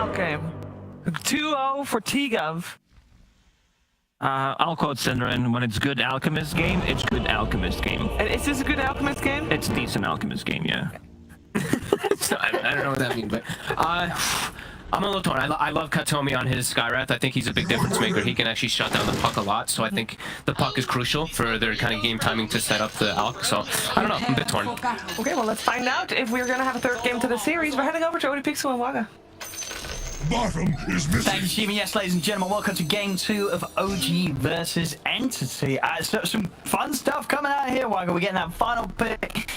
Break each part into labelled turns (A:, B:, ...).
A: out game. 2-0 for T-Gov.
B: I'll quote Syndrin, when it's good Alchemist game, it's good Alchemist game.
A: And is this a good Alchemist game?
B: It's decent Alchemist game, yeah. So, I don't know what that means, but I'm a little torn. I love Katomi on his Skywrath. I think he's a big difference maker. He can actually shut down the puck a lot, so I think the puck is crucial for their kind of game timing to set up the Alch. So I don't know, I'm a bit torn.
A: Okay, well let's find out if we're gonna have a third game to the series. We're heading over to Odie Pixel and Waga.
C: Bottom is missing.
D: Thank you, Jimmy. Yes, ladies and gentlemen, welcome to Game 2 of OG versus Entity. So some fun stuff coming out here, Waga. We're getting that final pick.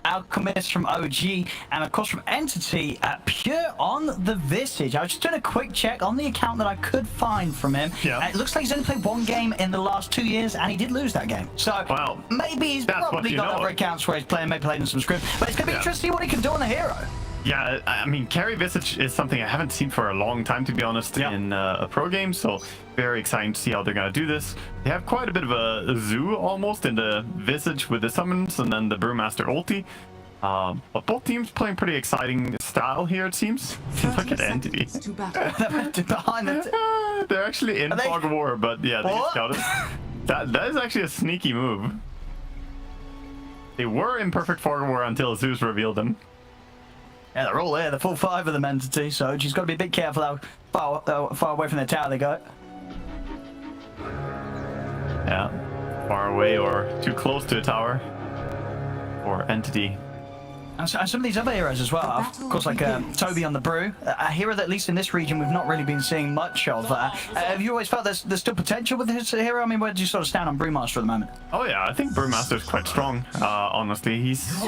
D: Alchemist from OG, and of course from Entity, Pure on the Visage. I was just doing a quick check on the account that I could find from him.
E: Yeah.
D: It looks like he's only played one game in the last 2 years, and he did lose that game. So
E: well,
D: maybe he's probably got other accounts where he's playing, maybe playing in some script. But it's going to be interesting to see what he can do on a hero.
E: Yeah, I mean, carry Visage is something I haven't seen for a long time, to be honest, in a pro game, so very exciting to see how they're going to do this. They have quite a bit of a zoo, almost, in the Visage with the summons and then the Brewmaster ulti. But both teams playing pretty exciting style here, it seems. Look at Entity.
D: Behind the
E: They're actually in Fog of War, but yeah, they just got it. That is actually a sneaky move. They were in perfect Fog of War until Zeus revealed them.
D: Yeah, they're all there, the full 5 of them Entity, so she's got to be a bit careful how far away from the tower they go.
E: Yeah, far away or too close to a tower or Entity.
D: And some of these other heroes as well, of course, like Toby on the Brew, a hero that at least in this region we've not really been seeing much of. Have you always felt there's still potential with this hero? I mean, where do you sort of stand on Brewmaster at the moment?
E: Oh yeah, I think Brewmaster's quite strong, honestly. He's,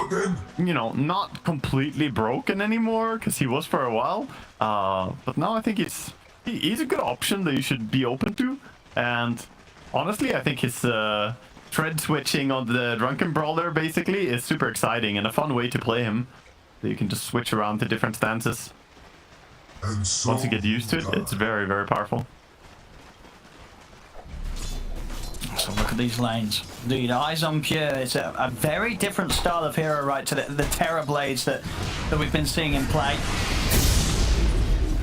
E: you know, not completely broken anymore, because he was for a while. But now I think he's a good option that you should be open to. And honestly, I think his thread switching on the Drunken Brawler basically is super exciting and a fun way to play him. So you can just switch around to different stances.
C: And so
E: once you get used to it, it's very, very powerful.
D: So look at these lanes. Dude, Eyes on Pure, it's a very different style of hero, right, to the Terror Blades that we've been seeing in play.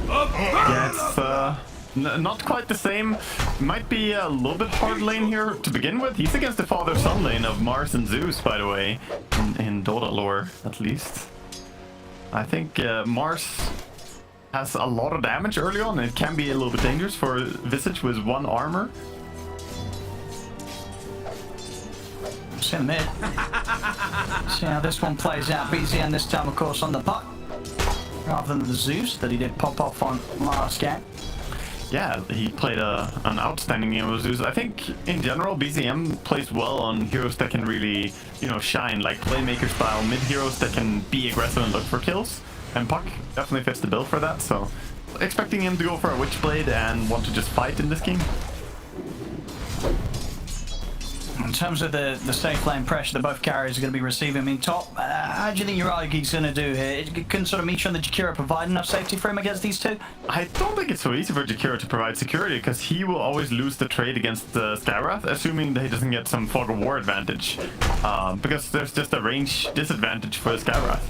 E: Yeah, it's not quite the same. Might be a little bit hard lane here to begin with. He's against the father-son lane of Mars and Zeus, by the way, in Dota lore, at least. I think Mars has a lot of damage early on, and it can be a little bit dangerous for Visage with 1 armor.
D: See in the mid. See how this one plays out. BZN this time, of course, on the puck, rather than the Zeus that he did pop off on last game.
E: Yeah, he played an outstanding game with Zeus. I think, in general, BZM plays well on heroes that can really, you know, shine, like Playmaker-style mid-heroes that can be aggressive and look for kills. And Puck definitely fits the bill for that, so expecting him to go for a Witchblade and want to just fight in this game.
D: In terms of the safe lane pressure that both carriers are going to be receiving, I mean, top, how do you think Yuragi's going to do here? Can sort of Misha and the Jakiro provide enough safety for him against these two?
E: I don't think it's so easy for Jakiro to provide security, because he will always lose the trade against Skywrath, assuming that he doesn't get some Fog of War advantage. Because there's just a range disadvantage for Skywrath.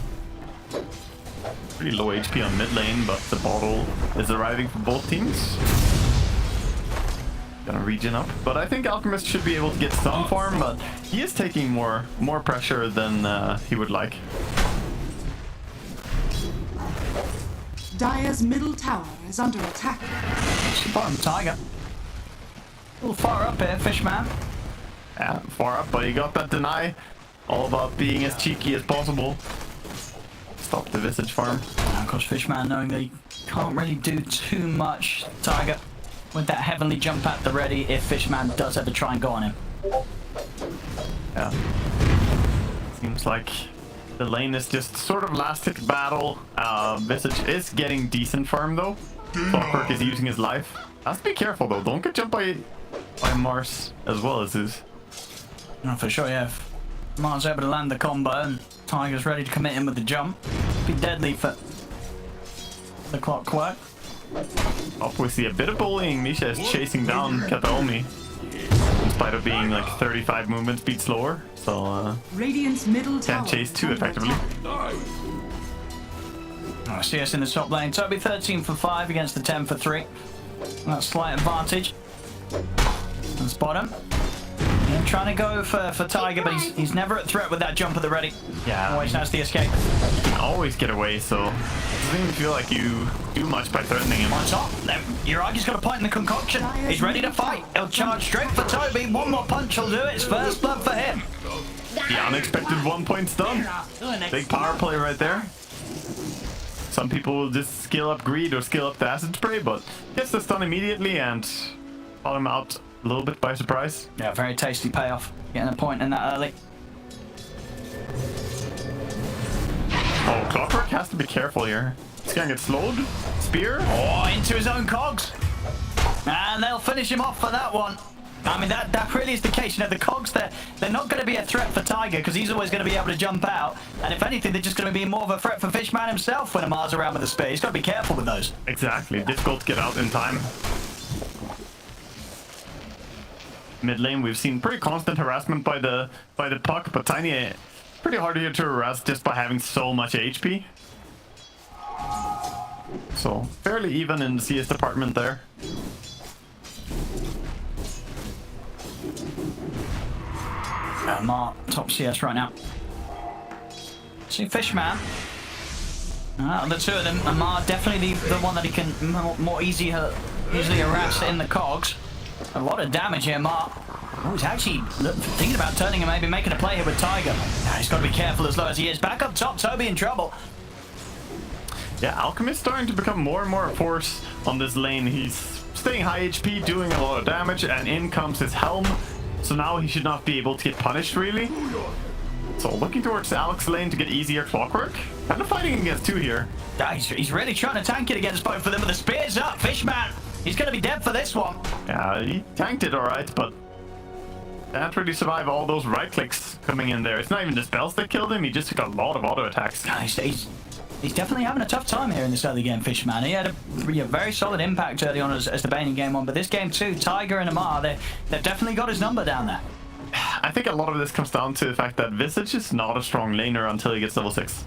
E: Pretty low HP on mid lane, but the bottle is arriving for both teams. Gonna regen up, but I think Alchemist should be able to get some farm, but he is taking more pressure than he would like.
F: Dire's middle tower is under attack.
D: Bottom Tiger. A little far up here, Fishman.
E: Yeah, far up, but he got that deny. All about being as cheeky as possible. Stop the Visage farm.
D: And of course, Fishman knowing that he can't really do too much. Tiger with that heavenly jump at the ready if Fishman does ever try and go on him.
E: Yeah. Seems like the lane is just sort of last hit battle. Visage is getting decent farm though. Clockwork is using his life. Has to be careful though, don't get jumped by Mars as well as Zeus.
D: No, for sure, yeah. If Mars able to land the combo and Tiger's ready to commit him with the jump, be deadly for the Clockwork.
E: Up we see a bit of bullying. Misha is chasing down Kataomi in spite of being like 35 movement speed slower, so
F: Radiant's middle tower
E: can't chase too effectively.
D: Oh, CS in the top lane. Toby 13 for 5 against the 10 for 3. That's slight advantage. That's bottom. Yeah, trying to go for Tiger, but he's never a threat with that jump at the ready.
E: Yeah.
D: Always has the escape.
E: You can always get away, so it doesn't even feel like you do much by threatening him.
D: On top, Yuragi's got a point in the concoction. He's ready to fight. He'll charge straight for Toby. One more punch will do it. It's first blood for him.
E: The unexpected 1 point stun. Big power play right there. Some people will just skill up greed or skill up the acid spray, but gets the stun immediately and caught him out a little bit by surprise.
D: Yeah, very tasty payoff. Getting a point in that early.
E: Oh, Clockwork has to be careful here. He's gonna get slowed. Spear.
D: Oh, into his own cogs. And they'll finish him off for that one. I mean, that really is the case. You know, the cogs, they're not going to be a threat for Tiger because he's always going to be able to jump out. And if anything, they're just going to be more of a threat for Fishman himself when Amar's around with the spear. He's got to be careful with those.
E: Exactly. Difficult to get out in time. Mid lane, we've seen pretty constant harassment by the puck, but Tiny pretty hard here to harass just by having so much HP. So fairly even in the CS department there.
D: Amar, top CS right now. See Fishman. The two of them, Amar definitely the one that he can more easily harass in the cogs. A lot of damage here, Amar. Oh, he's actually thinking about turning and maybe making a play here with Tiger. He's got to be careful as low as he is. Back up top, Toby in trouble.
E: Yeah, Alchemist starting to become more and more a force on this lane. He's staying high HP, doing a lot of damage, and in comes his helm. So now he should not be able to get punished, really. So looking towards Alex lane to get easier Clockwork. Kind of fighting against two here.
D: He's really trying to tank it against both of them, but the spear's up. Fishman, he's going to be dead for this one.
E: Yeah, he tanked it alright, but can't really survive all those right clicks coming in there. It's not even the spells that killed him, he just took a lot of auto attacks.
D: He's definitely having a tough time here in this early game, Fishman. He had a very solid impact early on as the Baning game on, but this game too, Tiger and Amar, they've definitely got his number down there.
E: I think a lot of this comes down to the fact that Visage is not a strong laner until he gets level 6.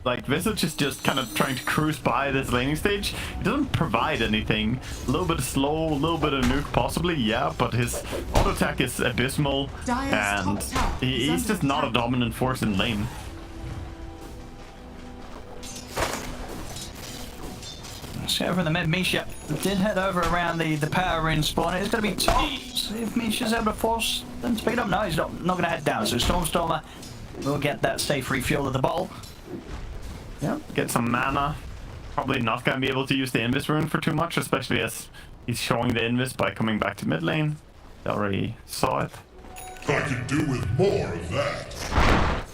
E: Like, Visage is just kind of trying to cruise by this laning stage. He doesn't provide anything. A little bit of slow, a little bit of nuke possibly, yeah, but his auto attack is abysmal, and he's just not a dominant force in lane.
D: See over in the mid, Misha did head over around the power rune spawn. It's going to be top. See if Misha's able to force them to pick it up. No, he's not going to head down. So Stormstormer will get that safe refuel of the bottle.
E: Yeah, get some mana. Probably not going to be able to use the Invis rune for too much, especially as he's showing the Invis by coming back to mid lane. They already saw it.
C: I can do with more of that.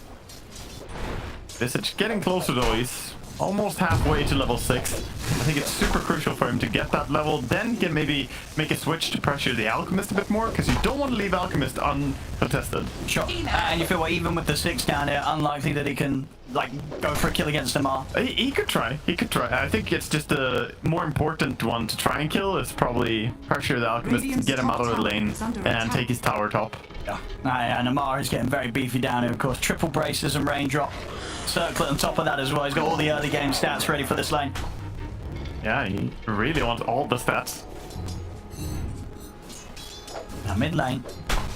E: Visage getting closer though. He's almost halfway to level 6. I think it's super crucial for him to get that level, then he can maybe make a switch to pressure the Alchemist a bit more, because you don't want to leave Alchemist uncontested.
D: Sure. And you feel like even with the 6 down here, unlikely that he can like go for a kill against Amar.
E: He could try. He could try. I think it's just the more important one to try and kill is probably pressure the Alchemist, get him out of the lane, and take his tower top.
D: Yeah. And Amar is getting very beefy down here, of course. Triple braces and raindrop. Circlet on top of that as well. He's got all the early game stats ready for this lane.
E: Yeah, he really wants all the stats.
D: Now mid lane,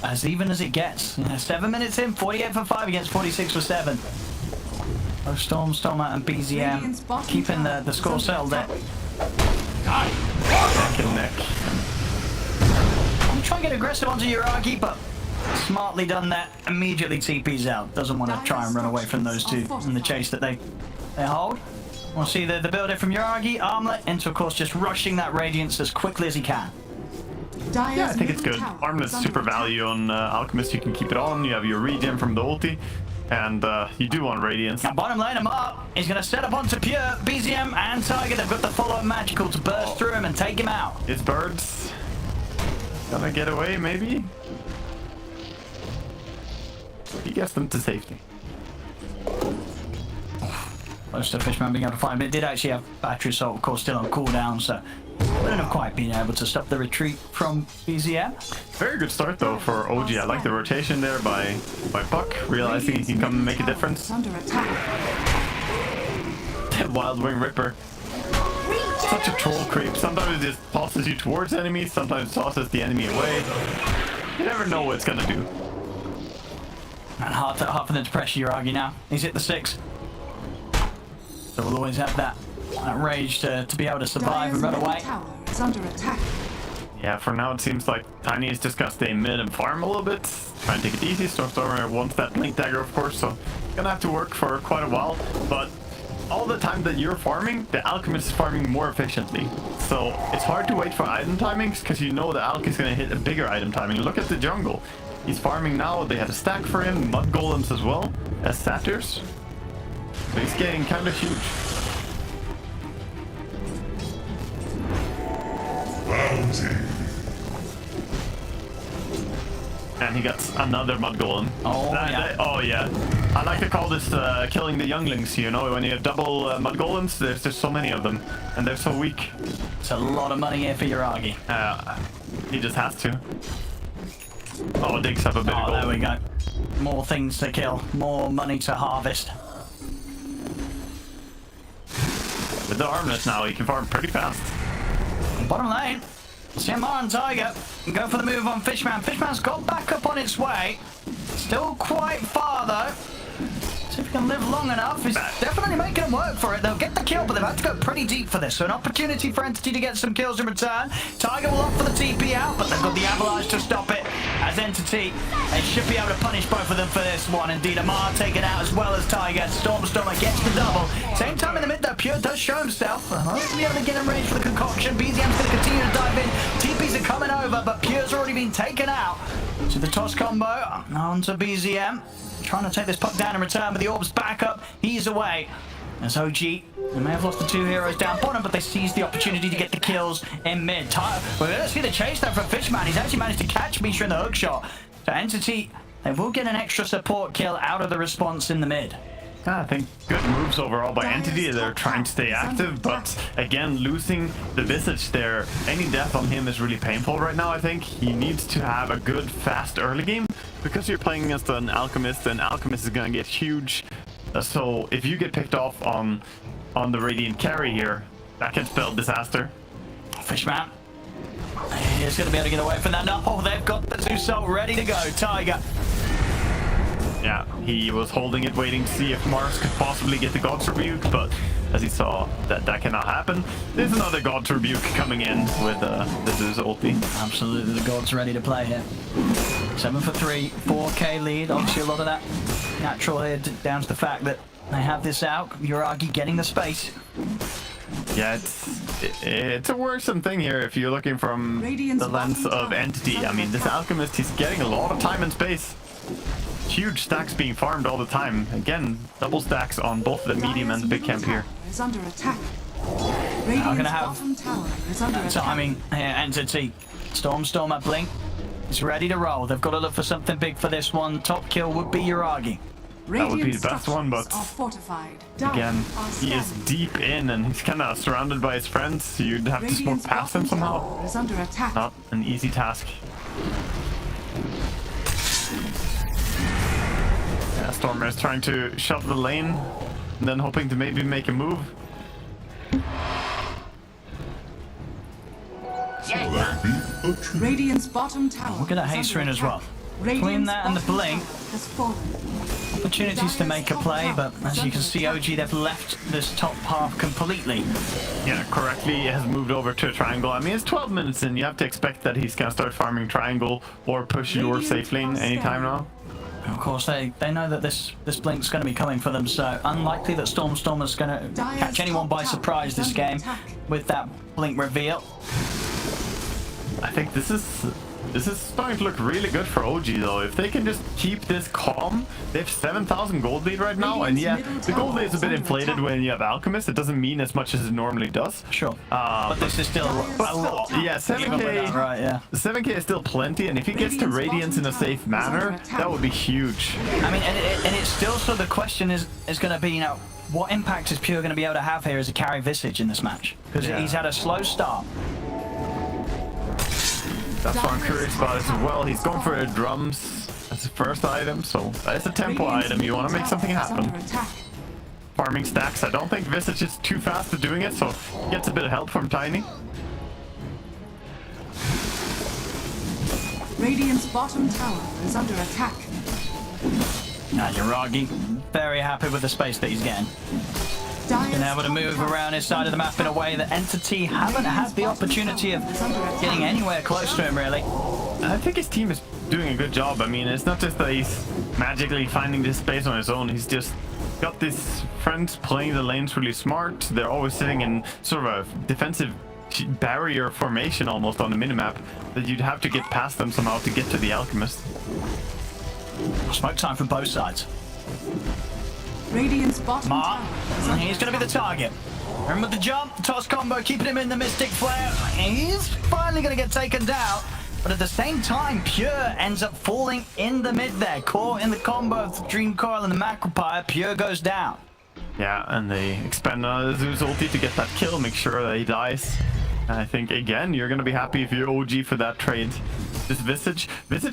D: as even as it gets. 7 minutes in, 48 for 5 against 46 for 7. Oh, Stormer and BZM keeping the score settled there.
E: Neck and neck.
D: I'm trying to get aggressive onto Yuragi, but smartly done that. Immediately TP's out. Doesn't want to try and run away from those two in the chase that they hold. We'll see the build-up from Yuragi, Armlet, into of course just rushing that Radiance as quickly as he can.
E: Yeah, I think it's good. Armlet's super value on Alchemist. You can keep it on. You have your regen from the ulti. And you do want Radiance.
D: Now bottom lane him up. He's going to set up onto Pure, BZM and Tiger. They've got the follow-up magical to burst through him and take him out.
E: It's birds. Gonna get away, maybe? He gets them to safety.
D: Close to Fishman being able to find, but it did actually have battery assault, of course, still on cooldown, so wouldn't have quite been able to stop the retreat from BZM.
E: Very good start though for OG. I like the rotation there by Buck, realizing he can come and make a difference. goddamn Wild Wing Ripper. Such a troll creep. Sometimes it just tosses you towards enemies, sometimes it tosses the enemy away. You never know what it's gonna do.
D: And hard for them to pressure Yuragi now. He's hit the 6. So we'll always have that rage to be able to survive and run away.
F: Tower is under attack.
E: Yeah, for now it seems like Tiny is just gonna stay mid and farm a little bit. Try and take it easy. Stormstormer wants that Blink Dagger, of course, so gonna have to work for quite a while. But all the time that you're farming, the Alchemist is farming more efficiently. So it's hard to wait for item timings because you know the Alch is gonna hit a bigger item timing. Look at the jungle. He's farming now. They had a stack for him, Mud Golems as well as Satyrs. So he's getting kind of huge.
C: Bounty.
E: And he got another Mud Golem.
D: Oh, yeah.
E: Oh, yeah. I like to call this killing the younglings, you know? When you have double Mud Golems, there's just so many of them. And they're so weak.
D: It's a lot of money here for Yuragi.
E: He just has to. Oh, digs up a bit of
D: Oh,
E: gold.
D: there we go. More things to kill. More money to harvest.
E: With the armless now, he can farm pretty fast.
D: Bottom lane. CMR and Tiger go for the move on Fishman. Fishman's got back up on its way. Still quite far though. See if he can live long enough. He's definitely making them work for it. They'll get the kill, but they've had to go pretty deep for this. So an opportunity for Entity to get some kills in return. Tiger will opt for the TP out, but they've got the Avalanche to stop it. As Entity, they should be able to punish both of them for this one. Indeed, Amar taken out as well as Tiger. Stormstormer gets the double. Same time in the mid though, Pure does show himself. Hopefully be able to get in range for the concoction. BZM's going to continue to dive in. TPs are coming over, but Pure's already been taken out. So the toss combo onto BZM. Trying to take this puck down in return, but the orb's back up. He's away. As OG, they may have lost the 2 heroes down bottom, but they seized the opportunity to get the kills in mid. We're going to see the chase there from Fishman. He's actually managed to catch Misha in the hook shot. So Entity, they will get an extra support kill out of the response in the mid.
E: I think good moves overall by Entity. They're trying to stay active, but again, losing the Visage there, any death on him is really painful right now, I think. He needs to have a good, fast early game, because you're playing against an Alchemist, and Alchemist is going to get huge. So if you get picked off on the Radiant carry here, that can spell disaster.
D: Fishman, he's going to be able to get away from that. No, they've got the Zeusol ready to go. Tiger.
E: Yeah, he was holding it, waiting to see if Mars could possibly get the God's Rebuke, but as he saw that cannot happen, there's another God's Rebuke coming in with the Zeus ulti.
D: Absolutely, the God's ready to play here. 7 for 3, 4k lead. Obviously, a lot of that natural here down to the fact that they have this out. Yuragi getting the space.
E: Yeah, it's a worrisome thing here if you're looking from the lens of Entity. I mean, this Alchemist, he's getting a lot of time and space. Huge stacks being farmed all the time. Again, double stacks on both the medium and the big camp here.
F: Is under attack.
D: I'm gonna have
F: that
D: timing here. Entity, Stormstormer blink. It's ready to roll. They've got to look for something big for this one. Top kill would be Yuragi.
E: That would be the best one, but again, he is deep in and he's kind of surrounded by his friends. You'd have to smoke past him somehow. Not an easy task. Yeah, Stormer is trying to shove the lane and then hoping to maybe make a move.
F: Radiant's bottom tower.
D: We're gonna haste her in as well. Between that and the blink, opportunities to make a play, but as you can see, OG, they've left this top half completely.
E: Yeah, correctly has moved over to a triangle. I mean, it's 12 minutes in. You have to expect that he's gonna start farming triangle or push your safe lane anytime now.
D: Of course, they know that this blink's going to be coming for them, so unlikely that Stormstormer's going to catch anyone by surprise this game with that blink reveal.
E: I think this is starting to look really good for OG though. If they can just keep this calm, they have 7,000 gold lead right now, and yeah, the gold lead is a bit inflated when you have Alchemist. It doesn't mean as much as it normally does.
D: Sure, but this is still a lot.
E: Yeah, 7k.
D: Right, yeah.
E: 7k is still plenty, and if he gets to Radiance in a safe manner, that would be huge.
D: I mean, and it's still so the question is going to be, you know, what impact is Pure going to be able to have here as a carry Visage in this match? Because he's had a slow start.
E: That's what I'm curious about as well. He's going for drums as the first item, so that's a tempo item. You want to make something happen. farming stacks. I don't think Visage is too fast at doing it, so he gets a bit of help from Tiny.
F: Radiant's bottom tower is under attack.
D: Now Yuragi, very happy with the space that he's getting.
F: Dire's
D: Been able to
F: top
D: move
F: tower
D: around his side of the map in a way that Entity haven't had the opportunity of getting anywhere close to him, really.
E: I think his team is doing a good job. I mean, it's not just that he's magically finding this space on his own. He's just got these friends playing the lanes really smart. They're always sitting in sort of a defensive barrier formation almost on the minimap that you'd have to get past them somehow to get to the Alchemist.
D: Smoke time from both sides.
F: Radiant's bottom
D: Ma,
F: tower is under
D: he's going to be the target. Remember the jump, toss combo, keeping him in the Mystic Flare. He's finally going to get taken down. But at the same time, Pure ends up falling in the mid there. Caught in the combo of the Dream Coil and the Macropire, Pure goes down.
E: Yeah, and they expand Zeus ulti to get that kill, make sure that he dies. And I think, again, you're going to be happy if you're OG for that trade. This Visage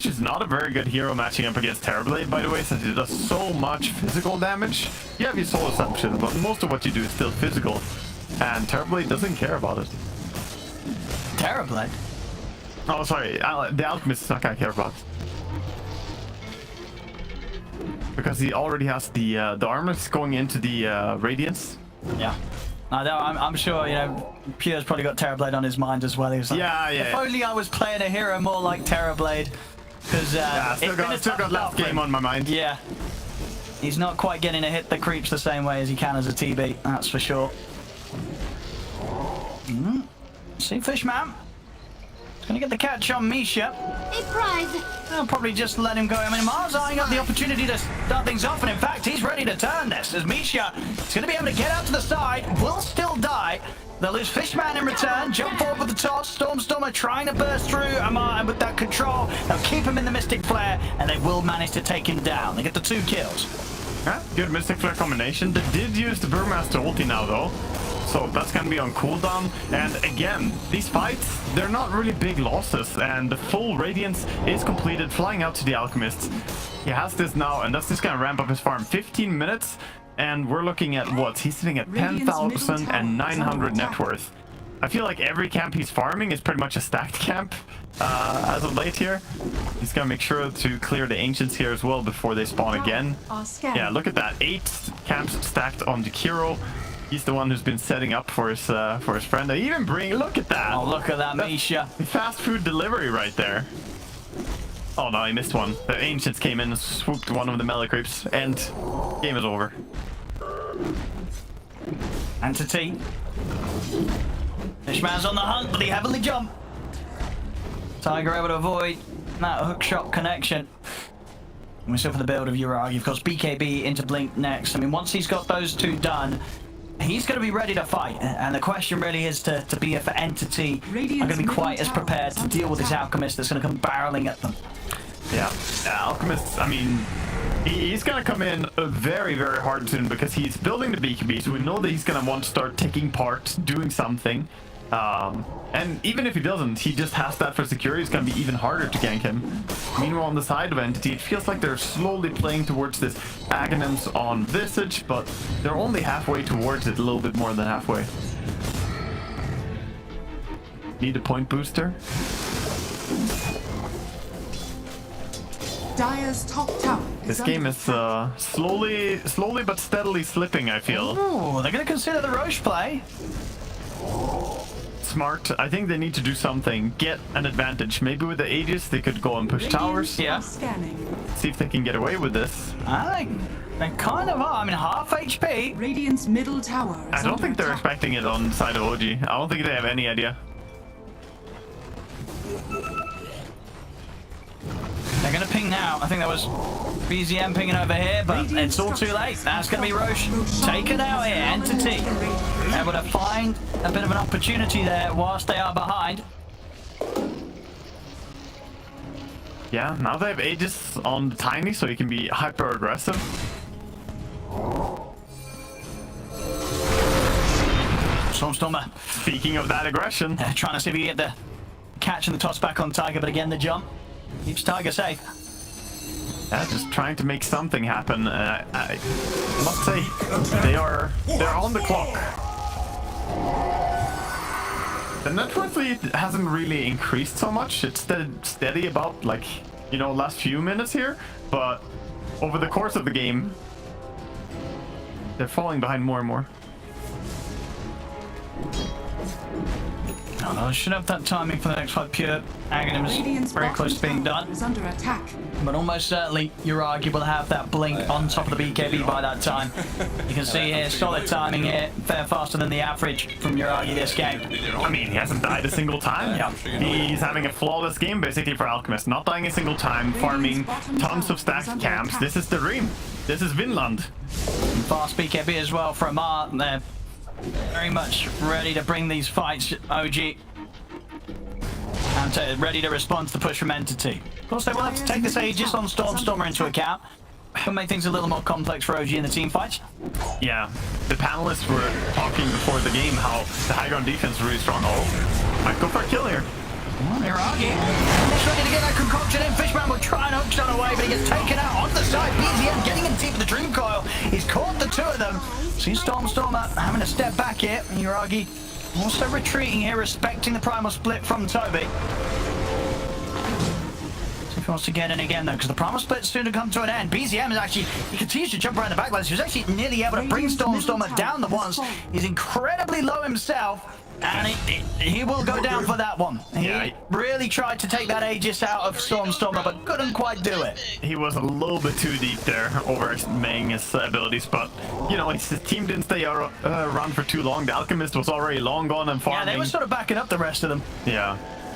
E: is not a very good hero matching up against Terrorblade, by the way, since it does so much physical damage. You have your soul assumption, but most of what you do is still physical. And Terrorblade doesn't care about it.
D: Terrorblade?
E: Oh, sorry, the Alchemist is not going to care about it. Because he already has the armor going into the Radiance.
D: Yeah. I'm sure, you know, Pure's probably got Terrorblade on his mind as well. He was like,
E: Yeah.
D: if only I was playing a hero more like Terrorblade. Because
E: Yeah, still got last game on my mind.
D: Yeah. He's not quite getting to hit the creeps the same way as he can as a TB, that's for sure. See, Fishman. He's going to get the catch on Misha.
G: A prize.
D: I'll probably just let him go. I mean, Mars eyeing up the opportunity to start things off, and in fact, he's ready to turn this, as Misha is going to be able to get out to the side, will still die. They'll lose Fishman in return, jump forward with the toss, Stormstormer trying to burst through Amar, and with that control, they'll keep him in the Mystic Flare, and they will manage to take him down. They get the 2 kills.
E: Yeah, good Mystic Flare combination. They did use the Brewmaster ulti now, though. So that's going to be on cooldown. And again, these fights, they're not really big losses. And the full Radiance is completed, flying out to the Alchemist. He has this now, and that's just going to ramp up his farm. 15 minutes, and we're looking at what? He's sitting at 10,900 net worth. I feel like every camp he's farming is pretty much a stacked camp as of late here. He's going to make sure to clear the Ancients here as well before they spawn again. Yeah, look at that. 8 camps stacked on Jakiro. He's the one who's been setting up for his friend. They even bring, look at that.
D: Oh, look at that, Misha.
E: Fast food delivery right there. Oh no, he missed one. The Ancients came in and swooped one of the melee creeps, and game is over.
D: Entity. Fishman's on the hunt, but he heavily jumped. Tiger able to avoid that hookshot connection. And we're still for the build of Yuragi. Of course, BKB into Blink next. I mean, once he's got those 2 done, he's going to be ready to fight, and the question really is to be for Entity are going to be quite as prepared to deal with this Alchemist that's going to come barreling at them.
E: Yeah, Alchemist, I mean, he's going to come in very, very hard soon because he's building the BKB, so we know that he's going to want to start taking part, doing something. And even if he doesn't, he just has that for security. It's going to be even harder to gank him. Meanwhile, on the side of Entity, it feels like they're slowly playing towards this Aghanim's on Visage, but they're only halfway towards it, a little bit more than halfway. Need a point booster.
F: Dire's top tower is
E: This game is slowly but steadily slipping, I feel.
D: Oh, they're going to consider the Roche play.
E: Smart. I think they need to do something. Get an advantage. Maybe with the Aegis, they could go and push towers.
D: Yeah.
F: Scanning.
E: See if they can get away with this.
D: I think they kind of are. I mean, half HP.
F: Radiant's middle tower is
E: I don't
F: under
E: think they're
F: attack.
E: expecting it on the side of OG. I don't think they have any idea.
D: They're going to ping now. I think that was BZM pinging over here, but it's all too late. That's going to be Roche taken out here. Entity able to find a bit of an opportunity there whilst they are behind.
E: Yeah, now they have Aegis on the Tiny, so he can be hyper aggressive.
D: Stormstormer
E: Speaking of that aggression,
D: trying to see if he can get the catch and the toss back on Tiger, but again the jump keeps Tiger safe.
E: Yeah, just trying to make something happen. I must say, they're on the clock. The net worth lead hasn't really increased so much. It's steady about, like, you know, last few minutes here, but over the course of the game, they're falling behind more and more.
D: Oh, I should have that timing for the next fight. Pure Aghanim's very close to being done.
F: Is under attack.
D: But almost certainly, Yuragi will have that blink on top of the BKB by that time. You can see here, solid timing here, fair faster than the average from Yuragi this game.
E: I mean, he hasn't died a single time.
D: Yeah.
E: He's having a flawless game, basically, for Alchemist. Not dying a single time, farming tons of stacked camps. This is the dream. This is Vinland.
D: Fast BKB as well for Amar. They're very much ready to bring these fights, OG. And ready to respond to the push from Entity. Of course, they will have to take this Aegis on Stormer into account. Could make things a little more complex for OG in the team fights.
E: Yeah, the panelists were talking before the game how the high ground defense is really strong. Oh, might go for a kill here.
D: Yuragi, almost ready to get that concoction in. Fishman will try and hook shot away, but he gets taken out on the side. BZM getting in deep in the Dream Coil. He's caught the two of them. See Stormer having to step back here. And Yuragi also retreating here, respecting the primal split from Toby. So if he wants to get in again though, because the primal split soon to come to an end. BZM is actually, he continues to jump around the backlines. He was actually nearly able to bring Stormer down the once. He's incredibly low himself. And he will go down for that one. He really tried to take that Aegis out of Stormer, but couldn't quite do it.
E: He was a little bit too deep there, overestimating his abilities, but, you know, his team didn't stay around for too long. The Alchemist was already long gone and farming.
D: Yeah, they were sort of backing up the rest of them.
E: Yeah,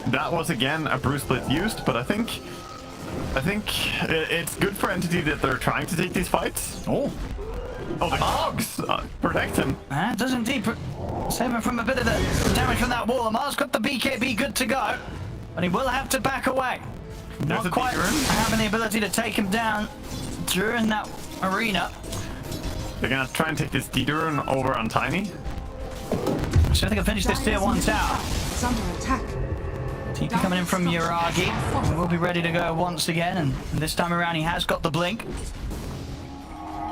E: that was, again, a Bruce split used, but I think it's good for Entity that they're trying to take these fights. Oh, the dogs protect him.
D: That does indeed save him from a bit of the damage from that wall. Amar's got the BKB good to go, but he will have to back away. Not quite having the ability to take him down during that arena.
E: They're gonna try and take this Detour over on Tiny.
D: So they can finish this tier 1 tower.
F: Is under attack.
D: TP coming in from Yuragi. He will be ready to go once again, and this time around he has got the blink.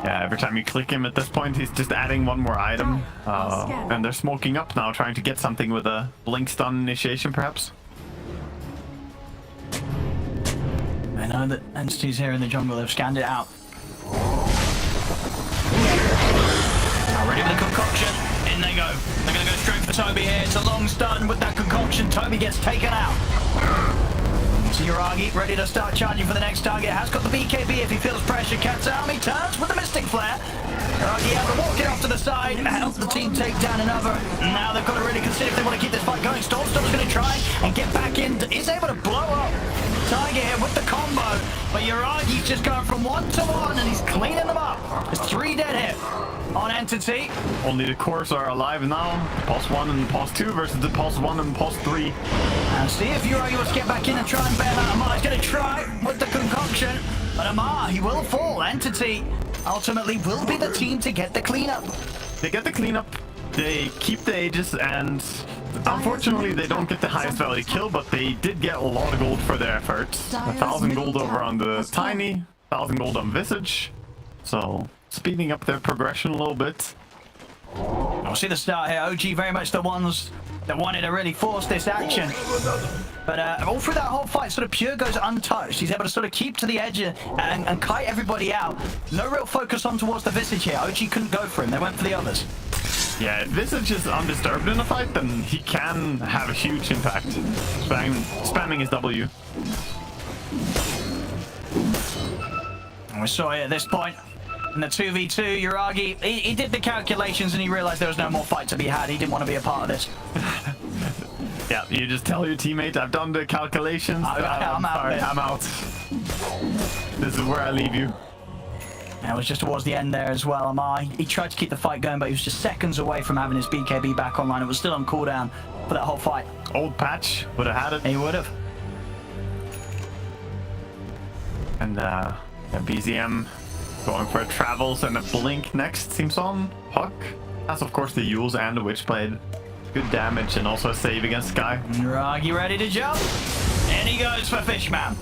E: Yeah, every time you click him at this point, he's just adding one more item. And they're smoking up now, trying to get something with a blink stun initiation, perhaps.
D: I know that entities here in the jungle have scanned it out. Now ready for the concoction. In they go. They're going to go straight for Toby here. It's a long stun with that concoction. Toby gets taken out. So Yuragi ready to start charging for the next target. Has got the BKB if he feels pressure. Cat's army turns with the Mystic Flare. Yuragi able to walk it off to the side and help the team take down another. Now they've got to really consider if they want to keep this fight going. Storm's going to try and get back in. Is able to blow up Tiger here with the combo. But Yuragi's just going from 1 to 1 and he's cleaning them up. There's 3 dead here on Entity.
E: Only the cores are alive now. Pulse 1 and Pulse 2 versus the Pulse 1 and Pulse 3.
D: And see if Yuragi wants to get back in and try and bail out Amar. He's going to try with the concoction. But Amar, he will fall. Entity ultimately will be the team to get the cleanup.
E: They get the cleanup, they keep the Aegis, and unfortunately they don't get the highest value kill, but they did get a lot of gold for their efforts. 1,000 gold over on the Tiny, 1,000 gold on Visage. So, speeding up their progression a little bit.
D: We'll see the start here. OG very much the ones that wanted to really force this action. But all through that whole fight, sort of Pure goes untouched. He's able to sort of keep to the edge and kite everybody out. No real focus on towards the Visage here. OG couldn't go for him. They went for the others.
E: Yeah, if Visage is undisturbed in a fight, then he can have a huge impact. Spamming his W.
D: And we saw it at this point. In the 2v2, Yuragi, he did the calculations and he realized there was no more fight to be had. He didn't want to be a part of this.
E: Yeah, you just tell your teammate, I've done the calculations.
D: I'm out.
E: Sorry, I'm out. This is where I leave you.
D: And it was just towards the end there as well. Amar, he tried to keep the fight going, but he was just seconds away from having his BKB back online. It was still on cooldown for that whole fight.
E: Old Patch would have had it.
D: He would have.
E: And BZM going for a Travels and a Blink next. Seems on Puck. That's of course the Yules and the Witchblade. Good damage and also a save against Sky.
D: Yuragi ready to jump. And he goes for Fishman.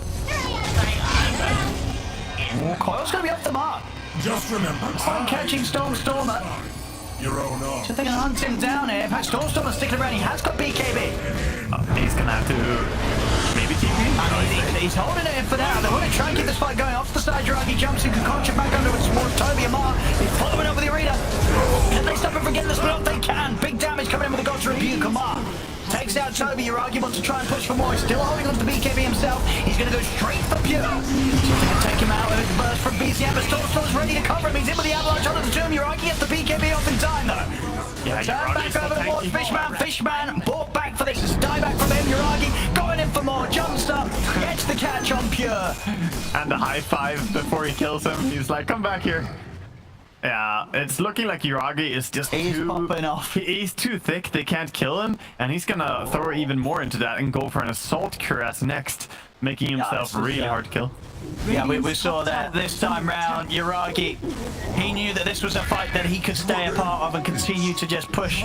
D: Coil's going to be off the mark.
C: Just remember,
D: I'm catching Stormer.
C: your own arm.
D: So they're going to hunt him down here. In fact, Stormer's sticking around. He has got BKB.
E: He's gonna have to maybe TP.
D: He's holding it in for now. They want to try and keep this fight going. Off the side, Yuragi jumps in, concoction back under towards Toby and Mark. He's following over the arena. Can they stop him from getting the split off? They can. Big damage coming in with the God's Rebuke. Mark takes out Toby. Yuragi wants to try and push for more. He's still holding on to the BKB himself. He's going to go straight for Pure. So they can take him out with a burst from BCM, but Storm's ready to cover him. He's in with the avalanche onto the tomb. Yuragi gets the BKB off in time, though.
E: Yeah,
D: Turn back over towards Fishman bought back for this. It's dieback from him. Yuragi going in for more. Jumps up, gets the catch on Pure.
E: And the high five before he kills him. He's like, come back here. Yeah, it's looking like Yuragi is just
D: popping off.
E: He's too thick. They can't kill him. And he's gonna throw even more into that and go for an assault cuirass next, making himself really hard to kill.
D: Yeah, we saw that this time round. Yuragi, he knew that this was a fight that he could stay a part of and continue to just push.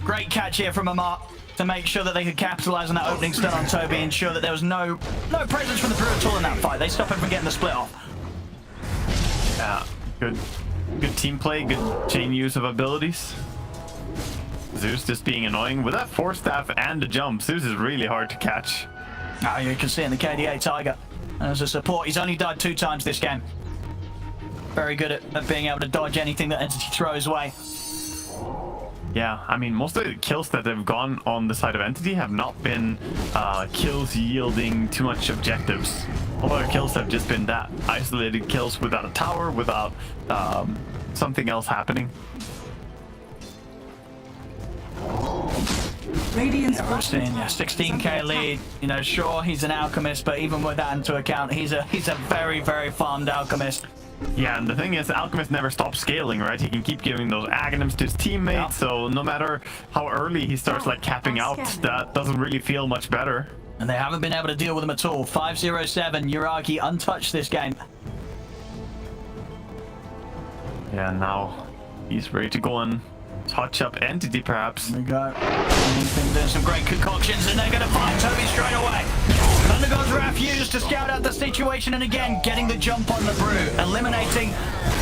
D: Great catch here from Amar to make sure that they could capitalize on that opening stun on Toby, ensure that there was no presence from the Brew at all in that fight. They stopped him from getting the split off.
E: Yeah, good team play, good chain use of abilities. Zeus just being annoying with that force staff and the jump. Zeus is really hard to catch.
D: Oh, you can see in the KDA Tiger. As a support, he's only died 2 times this game. Very good at being able to dodge anything that Entity throws away.
E: Yeah, I mean, most of the kills that have gone on the side of Entity have not been kills yielding too much objectives. All our kills have just been that isolated kills without a tower, without something else happening.
F: Radiant's
D: We're seeing a 16k lead. You know, sure, he's an Alchemist, but even with that into account, he's a very, very farmed Alchemist.
E: Yeah, and the thing is, Alchemist never stops scaling, right? He can keep giving those agonyms to his teammates, so no matter how early he starts like capping out, that doesn't really feel much better.
D: And they haven't been able to deal with him at all. 507, Yuragi untouched this game.
E: Yeah, now he's ready to go and touch up Entity, perhaps.
D: There we go. There's some great concoctions, and they're going to find Toby straight away. Thunder God's Wrath used to scout out the situation, and again, getting the jump on the Brew, eliminating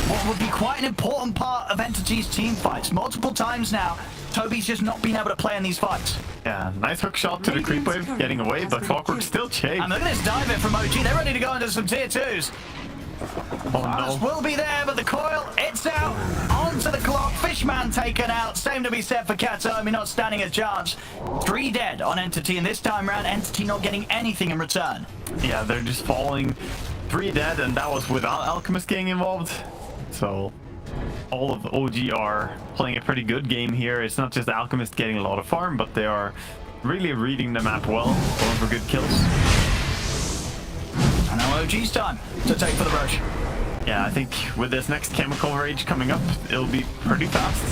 D: what would be quite an important part of Entity's team fights. Multiple times now, Toby's just not been able to play in these fights.
E: Yeah, nice hook shot to the creep wave, getting away, but Clockwork still chased.
D: And look at this dive in from OG. They're ready to go into some tier 2s.
E: Oh no.
D: Will be there, but the coil, it's out. Onto the clock. Fishman taken out. Same to be said for Katomi, not standing a chance. 3 dead on Entity, and this time round, Entity not getting anything in return.
E: Yeah, they're just falling 3 dead, and that was without Alchemist getting involved. So all of the OG are playing a pretty good game here. It's not just Alchemist getting a lot of farm, but they are really reading the map well, going for good kills.
D: And now OG's time to take for the rush.
E: Yeah, I think with this next Chemical Rage coming up, it'll be pretty fast.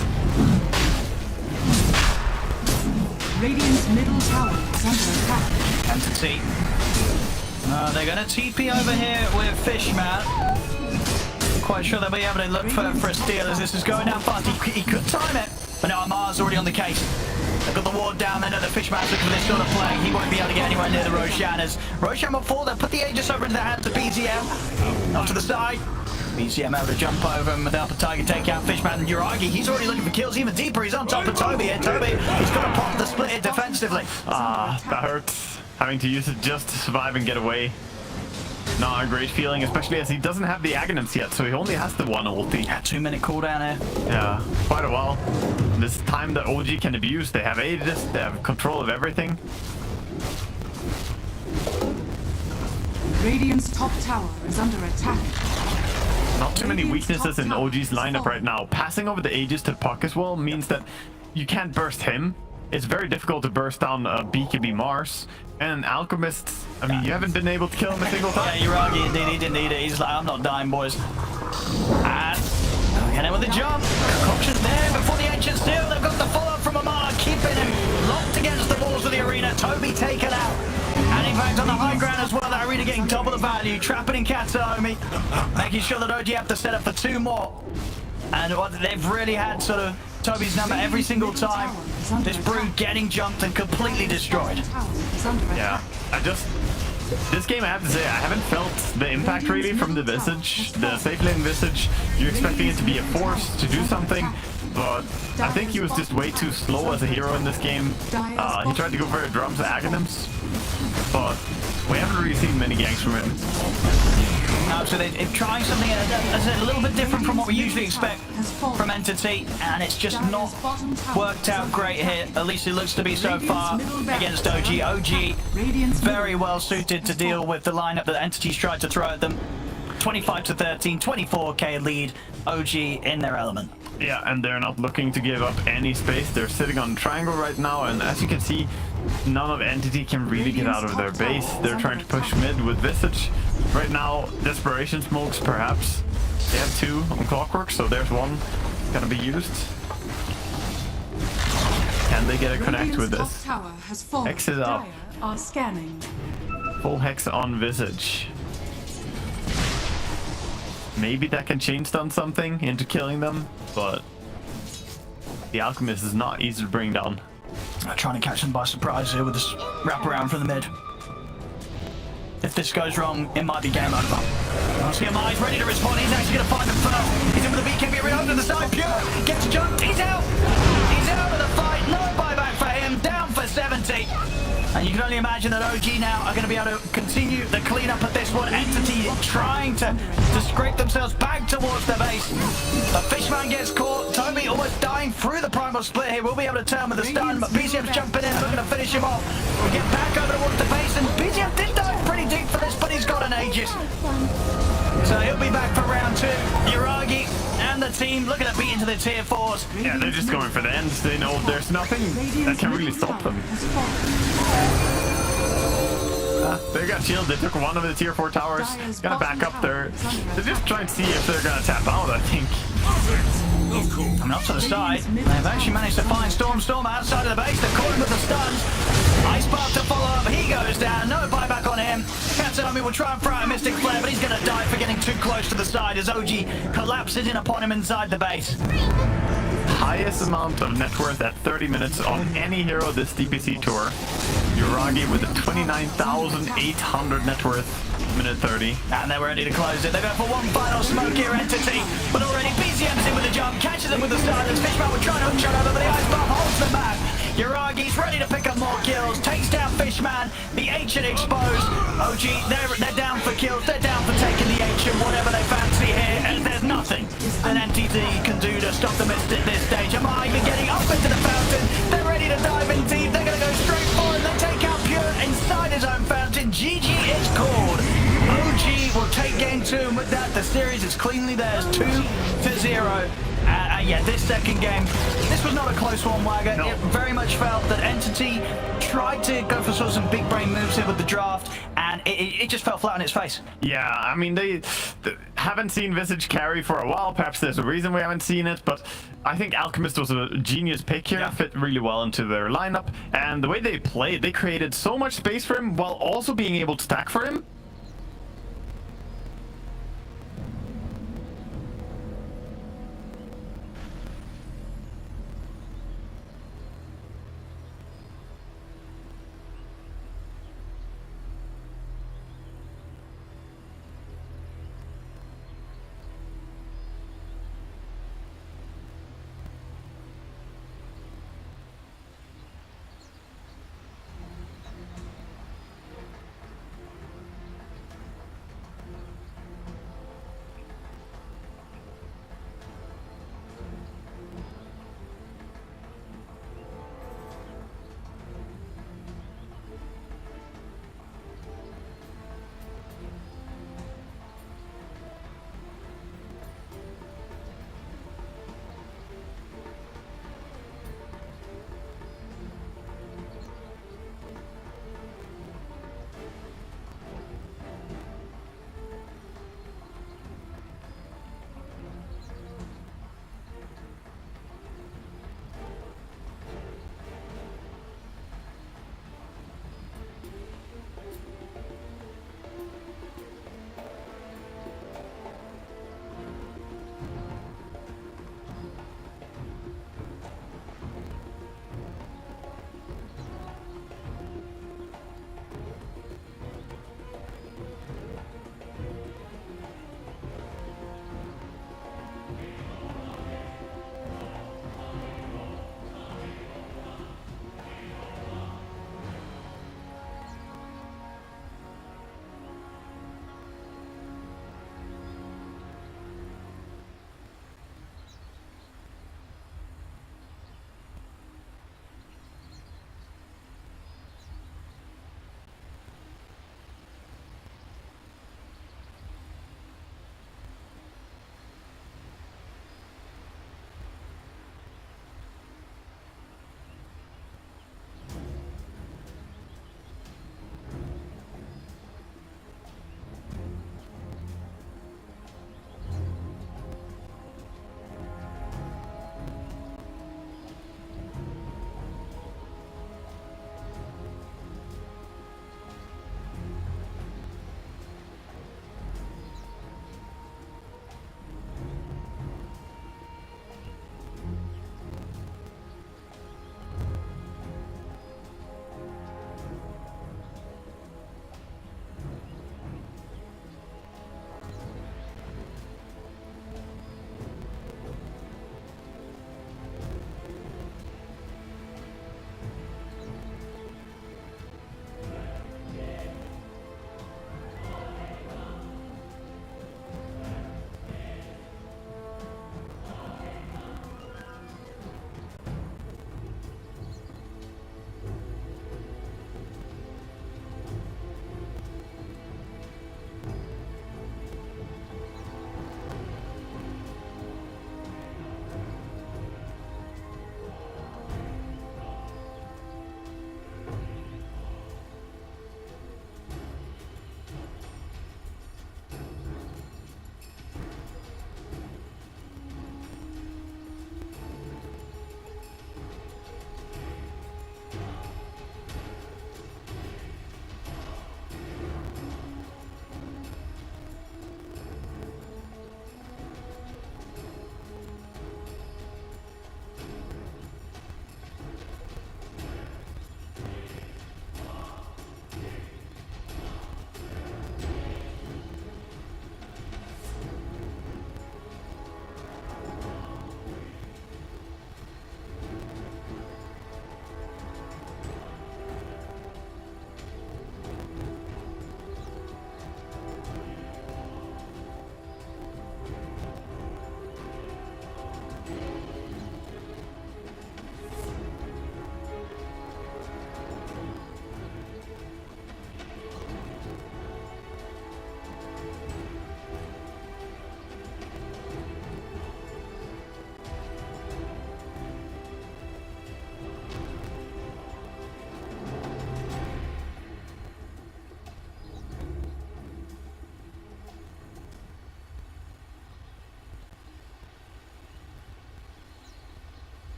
F: Radiant's middle tower is under attack.
D: Entity. They're going to TP over here with Fishman. Quite sure they'll be able to look for a steal as this is going down fast. He could time it, but now Amar's already on the case. They've got the ward down there. The Fishman's looking for this sort of play. He won't be able to get anywhere near the Roshan as Roshan will fall. They'll put the Aegis over into the hands of BZM. Off to the side. BZM able to jump over him without the Tiger take out Fishman and Yuragi. He's already looking for kills even deeper. He's on top of Toby here. Toby, he's got to pop the split hit defensively.
E: Ah, that hurts. Having to use it just to survive and get away. Not a great feeling, especially as he doesn't have the Aghanim's yet, so he only has the 1 ulti.
D: Yeah, 2-minute cooldown here.
E: Yeah, quite a while. This time that OG can abuse. They have Aegis, they have control of everything.
F: Radiant's top tower is under attack.
E: Not too many weaknesses in OG's lineup right now. Passing over the Aegis to Puck as well means that you can't burst him. It's very difficult to burst down BKB Mars. And Alchemist, I mean, you haven't been able to kill him a single time.
D: Yeah, Yuragi, indeed, he didn't need it. He's like, I'm not dying, boys. And get in with the jump. Concoction there before the ancient steal. They've got the follow-up from Amar, keeping him locked against the walls of the arena. Toby taken out. And in fact, on the high ground as well, that arena getting double the value. Trapping in Katomi, making sure that OG have to set up for 2 more. And what they've really had sort of Toby's number every single time. This Brew getting jumped and completely destroyed.
E: Yeah, I just This game, I have to say, I haven't felt the impact really from the Visage, the safe lane Visage. You're expecting it to be a force to do something, but I think he was just way too slow as a hero in this game. He tried to go for a drums Aghanims, but we haven't really seen many ganks from him.
D: No, so they're trying something that's a little bit different from what we usually expect from Entity, and it's just not worked out great here. At least it looks to be so far against OG. OG very well suited to deal with the lineup that Entity's tried to throw at them. 25 to 13, 24k lead. OG in their element.
E: Yeah, and they're not looking to give up any space. They're sitting on triangle right now, and as you can see, none of Entity can really get out of their base. They're trying to push mid with Visage. Right now, Desperation Smokes, perhaps. They have 2 on Clockwork, so there's 1 gonna be used. Can they get a connect with this? Hex is up.
F: Are scanning.
E: Full Hex on Visage. Maybe that can chain stun something into killing them, but the Alchemist is not easy to bring down.
D: Trying to catch them by surprise here with this wraparound from the mid. If this goes wrong, it might be game over. CMI is ready to respond. He's actually going to find them first. He's in with the BKB reload to the side. Pure gets jumped. He's out. He's out of the fight. No buyback for him. Down for 70. And you can only imagine that OG now are going to be able to continue the cleanup of this one. Entity trying to scrape themselves back towards the base. But Fishman gets caught. Toby almost dying through the primal split here. We'll be able to turn with a stun, but BCM's jumping in, looking to finish him off. We get back over towards the base, and BCM did dive pretty deep for this, but he's got an Aegis. So he'll be back for round 2. Yuragi and the team looking at beating to the tier 4s.
E: Yeah, they're just going for the ends. They know there's nothing that can really stop them. They got shield. They took one of the tier 4 towers. Gonna back up there. They're just trying to see if they're gonna tap out, I think.
D: Coming up to the side, they've actually managed to find Storm outside of the base. They're caught him with the stuns. Ice Spark to follow up. He goes down. No buyback on him. Katsunami will try and throw a Mystic Flare, but he's going to die for getting too close to the side as OG collapses in upon him inside the base.
E: Highest amount of net worth at 30 minutes on any hero this DPC tour. Yuragi with a 29,800 net worth, minute 30.
D: And they're ready to close it. They go for one final smoke here, Entity. But already BCM's in with the jump, catches them with the silence. Fishman will try to hook shot over, but the Ice Bomb holds them back. Yuragi's ready to pick up more kills, takes down Fishman, the Ancient exposed. OG, they're down for kills, they're down for taking the Ancient, whatever they fancy here, and there's nothing that NTT can do to stop them at this stage. Am I even getting up into the fountain? They're ready to dive in deep, they're going to go straight for it, they take out Pure inside his own fountain. GG is called. OG will take game 2, and with that, the series is cleanly theirs, 2-0. Yeah, this second game, this was not a close one, Wagger. No. It very much felt that Entity tried to go for sort of some big brain moves here with the draft, and it just fell flat on its face.
E: Yeah, I mean, they haven't seen Visage carry for a while. Perhaps there's a reason we haven't seen it, but I think Alchemist was a genius pick here. Yeah. Fit really well into their lineup, and the way they played, they created so much space for him while also being able to stack for him.